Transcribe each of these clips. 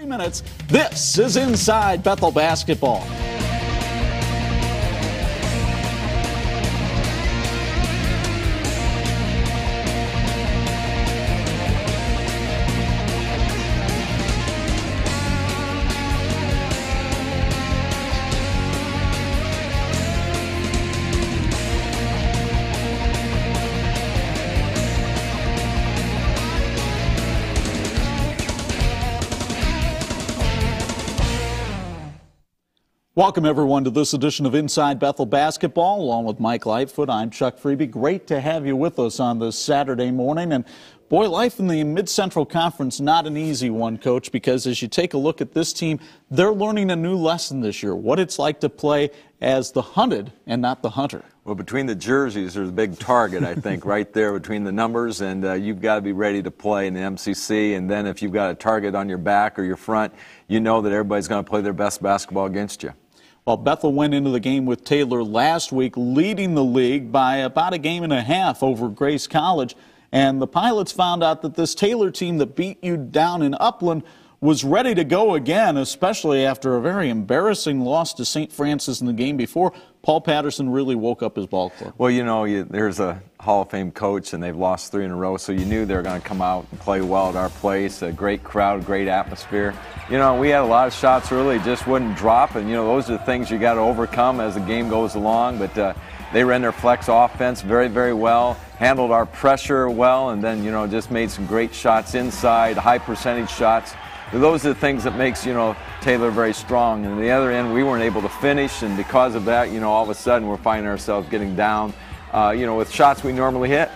minutes. This is Inside Bethel Basketball. Welcome, everyone, to this edition of Inside Bethel Basketball. Along with Mike Lightfoot, I'm Chuck Freeby. Great to have you with us on this Saturday morning. And boy, life in the Mid-Central Conference, not an easy one, Coach, because as you take a look at this team, they're learning a new lesson this year, what it's like to play as the hunted and not the hunter. Well, between the jerseys, there's a big target, I think, right there between the numbers, and you've got to be ready to play in the MCC. And then if you've got a target on your back or your front, you know that everybody's going to play their best basketball against you. Well, Bethel went into the game with Taylor last week, leading the league by about a game and a half over Grace College. And the Pilots found out that this Taylor team that beat you down in Upland was ready to go again, especially after a very embarrassing loss to St. Francis in the game before. Paul Patterson really woke up his ball club. Well, you know, there's a Hall of Fame coach, and they've lost 3 in a row, so you knew they were going to come out and play well at our place. A great crowd, great atmosphere. You know, we had a lot of shots early, just wouldn't drop, and, you know, those are the things you got to overcome as the game goes along. But they ran their flex offense very, very well, handled our pressure well, and then, you know, just made some great shots inside, high percentage shots. Those are the things that makes, you know, Taylor very strong. And on the other end, we weren't able to finish, and because of that, you know, all of a sudden we're finding ourselves getting down, you know, with shots we normally hit.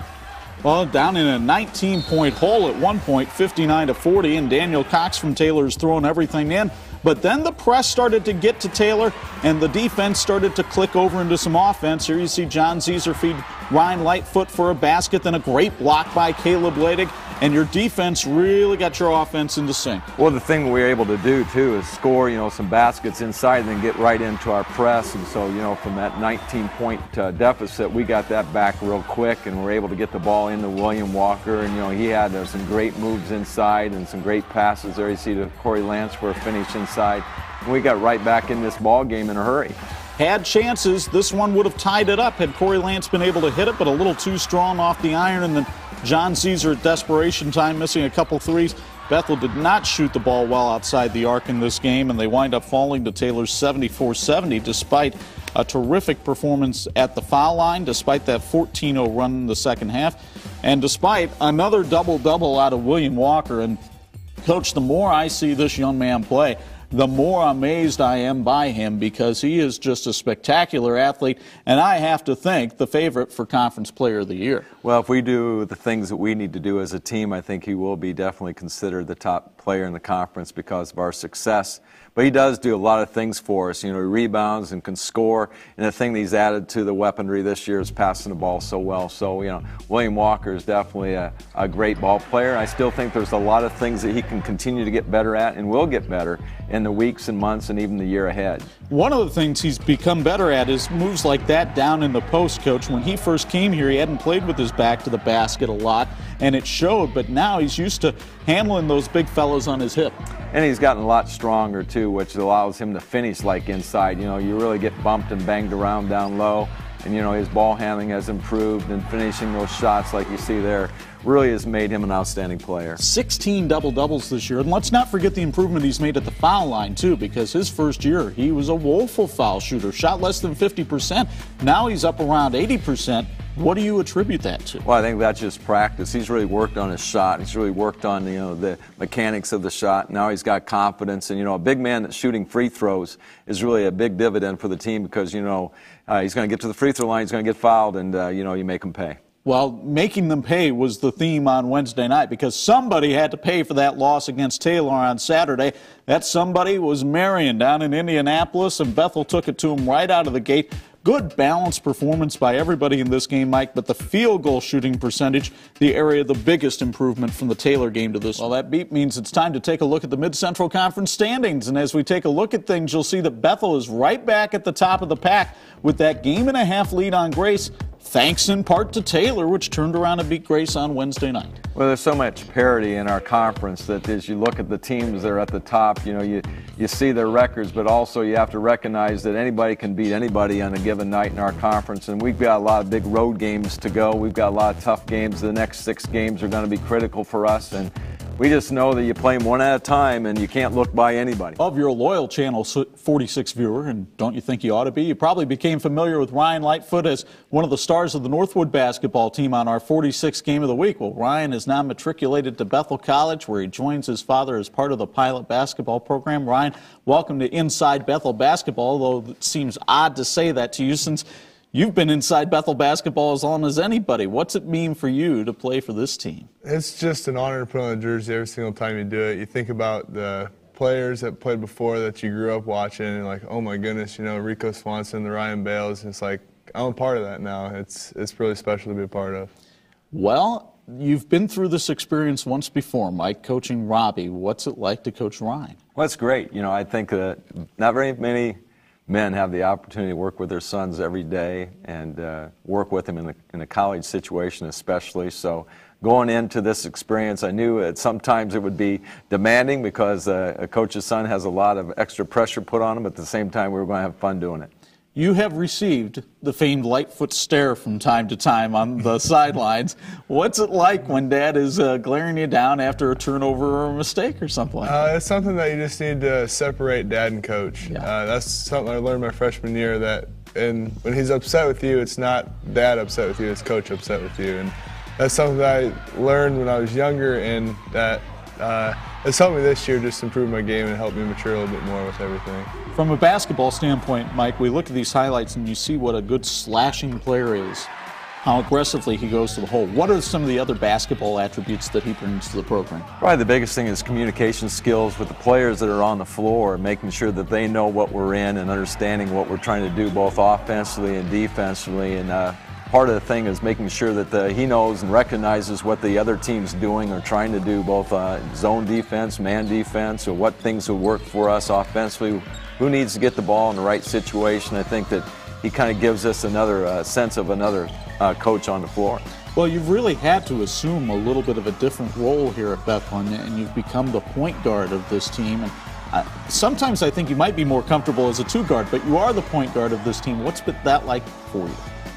Well, down in a 19-point hole at one point, 59-40, and Daniel Cox from Taylor's throwing everything in. But then the press started to get to Taylor, and the defense started to click over into some offense. Here you see John Zeser feed Ryne Lightfoot for a basket, then a great block by Caleb Ladig, and your defense really got your offense into sync. Well, the thing we were able to do, too, is score, you know, some baskets inside and then get right into our press. And so, you know, from that 19-point deficit, we got that back real quick, and we're able to get the ball into William Walker. And, you know, he had some great moves inside and some great passes there. You see the Corey Lance for a finish inside. And we got right back in this ball game in a hurry. Had chances. This one would have tied it up had Corey Lance been able to hit it, but a little too strong off the iron. And then John Zeser at desperation time, missing a couple threes. Bethel did not shoot the ball well outside the arc in this game, and they wind up falling to Taylor's 74-70 despite a terrific performance at the foul line, despite that 14-0 run in the second half, and despite another double-double out of William Walker. And, Coach, the more I see this young man play, the more amazed I am by him, because he is just a spectacular athlete, and I have to think the favorite for Conference Player of the Year. Well, if we do the things that we need to do as a team, I think he will be definitely considered the top player in the conference because of our success. But he does do a lot of things for us. You know, he rebounds and can score. And the thing that he's added to the weaponry this year is passing the ball so well. So, you know, William Walker is definitely a great ball player. I still think there's a lot of things that he can continue to get better at and will get better in the weeks and months and even the year ahead. One of the things he's become better at is moves like that down in the post, Coach. When he first came here, he hadn't played with his back to the basket a lot, and it showed. But now he's used to handling those big fellas on his hip. And he's gotten a lot stronger, too, which allows him to finish like inside. You know, you really get bumped and banged around down low. And, you know, his ball handling has improved, and finishing those shots like you see there really has made him an outstanding player. 16 double-doubles this year. And let's not forget the improvement he's made at the foul line, too, because his first year, he was a woeful foul shooter, shot less than 50%. Now he's up around 80%. What do you attribute that to? Well, I think that's just practice. He's really worked on his shot. He's really worked on, you know, the mechanics of the shot. Now he's got confidence. And, you know, a big man that's shooting free throws is really a big dividend for the team because, you know, he's going to get to the free throw line, he's going to get fouled, and, you know, you make him pay. Well, making them pay was the theme on Wednesday night because somebody had to pay for that loss against Taylor on Saturday. That somebody was Marion down in Indianapolis, and Bethel took it to him right out of the gate. Good balanced performance by everybody in this game, Mike, but the field goal shooting percentage, the area of the biggest improvement from the Taylor game to this. Well, that beat means it's time to take a look at the Mid-Central Conference standings. And as we take a look at things, you'll see that Bethel is right back at the top of the pack with that game-and-a-half lead on Grace, thanks in part to Taylor, which turned around and beat Grace on Wednesday night. Well, there's so much parity in our conference that as you look at the teams that are at the top, you see their records, but also you have to recognize that anybody can beat anybody on a given night in our conference. And we've got a lot of big road games to go. We've got a lot of tough games. The next 6 games are going to be critical for us. And we just know that you play them one at a time and you can't look by anybody. If you're a loyal Channel 46 viewer, and don't you think you ought to be, you probably became familiar with Ryne Lightfoot as one of the stars of the Northwood basketball team on our 46th game of the week. Well, Ryne is now matriculated to Bethel College, where he joins his father as part of the pilot basketball program. Ryne, welcome to Inside Bethel Basketball, although it seems odd to say that to you since you've been inside Bethel basketball as long as anybody. What's it mean for you to play for this team? It's just an honor to put on a jersey every single time you do it. You think about the players that played before that you grew up watching and like, oh my goodness, Rico Swanson, the Ryan Bales. And it's like, I'm a part of that now. It's really special to be a part of. Well, you've been through this experience once before, Mike, coaching Robbie. What's it like to coach Ryne? Well, it's great. I think that not very many men have the opportunity to work with their sons every day and work with them in a college situation especially. So going into this experience, I knew that sometimes it would be demanding because a coach's son has a lot of extra pressure put on him. At the same time, we were going to have fun doing it. You have received the famed Lightfoot stare from time to time on the sidelines. What's it like when Dad is glaring you down after a turnover or a mistake or something like that? It's something that you just need to separate Dad and Coach. Yeah. That's something I learned my freshman year, that when he's upset with you, it's not Dad upset with you, it's Coach upset with you. And that's something that I learned when I was younger, and that it's helped me this year just improve my game and help me mature a little bit more with everything. From a basketball standpoint, Mike, we look at these highlights and you see what a good slashing player is, how aggressively he goes to the hole. What are some of the other basketball attributes that he brings to the program? Probably the biggest thing is communication skills with the players that are on the floor, making sure that they know what we're in and understanding what we're trying to do both offensively and defensively. And part of the thing is making sure that he knows and recognizes what the other team's doing or trying to do, both zone defense, man defense, or what things will work for us offensively, who needs to get the ball in the right situation. I think that he kind of gives us another sense of another coach on the floor. Well, you've really had to assume a little bit of a different role here at Bethel, and you've become the point guard of this team. And sometimes I think you might be more comfortable as a two guard, but you are the point guard of this team. What's that like for you?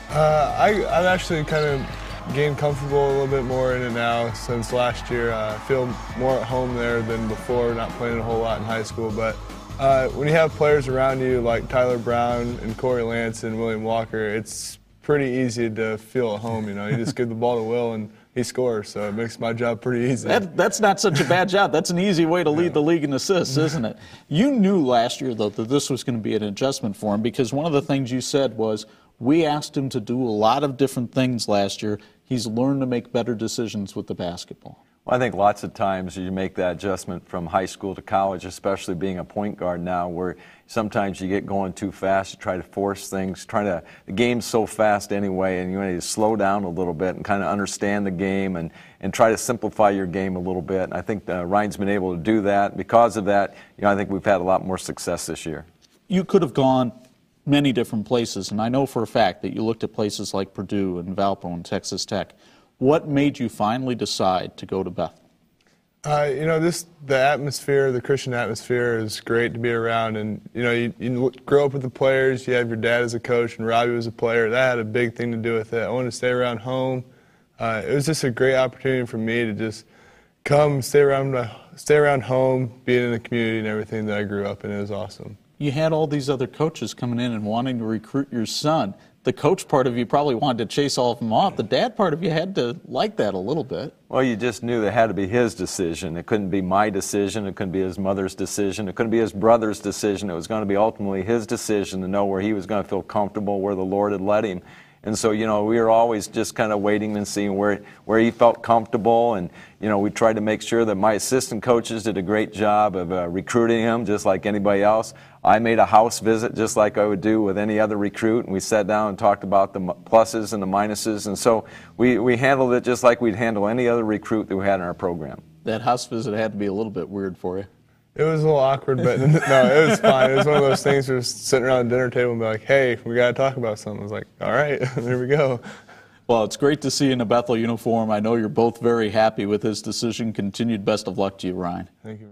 I've actually kind of gained comfortable a little bit more in it now since last year. I feel more at home there than before, not playing a whole lot in high school. But when you have players around you like Tyler Brown and Corey Lance and William Walker, it's pretty easy to feel at home. You just give the ball to Will and he scores, so it makes my job pretty easy. That's not such a bad job. That's an easy way to lead the league in assists, isn't it? You knew last year, though, that this was going to be an adjustment for him, because one of the things you said was, we asked him to do a lot of different things last year. He's learned to make better decisions with the basketball. Well, I think lots of times you make that adjustment from high school to college, especially being a point guard now, where sometimes you get going too fast, you try to force things, the game's so fast anyway, and you need to slow down a little bit and kind of understand the game and try to simplify your game a little bit. And I think Ryne's been able to do that. Because of that, I think we've had a lot more success this year. You could have gone many different places, and I know for a fact that you looked at places like Purdue and Valpo and Texas Tech. What made you finally decide to go to Bethel? The atmosphere, the Christian atmosphere is great to be around, and you grow up with the players. You have your dad as a coach, and Robbie was a player. That had a big thing to do with it. I wanted to stay around home. It was just a great opportunity for me to just come, stay around home, being in the community and everything that I grew up in. It was awesome. You had all these other coaches coming in and wanting to recruit your son. The coach part of you probably wanted to chase all of them off. The dad part of you had to like that a little bit. Well, you just knew that had to be his decision. It couldn't be my decision. It couldn't be his mother's decision. It couldn't be his brother's decision. It was going to be ultimately his decision to know where he was going to feel comfortable, where the Lord had led him. And so, we were always just kind of waiting and seeing where he felt comfortable. And, we tried to make sure that my assistant coaches did a great job of recruiting him just like anybody else. I made a house visit just like I would do with any other recruit, and we sat down and talked about the pluses and the minuses. And so we handled it just like we'd handle any other recruit that we had in our program. That house visit had to be a little bit weird for you. It was a little awkward, but no, it was fine. It was one of those things where sitting around the dinner table and be like, hey, we got to talk about something. I was like, all right, there we go. Well, it's great to see you in a Bethel uniform. I know you're both very happy with his decision. Continued best of luck to you, Ryne. Thank you.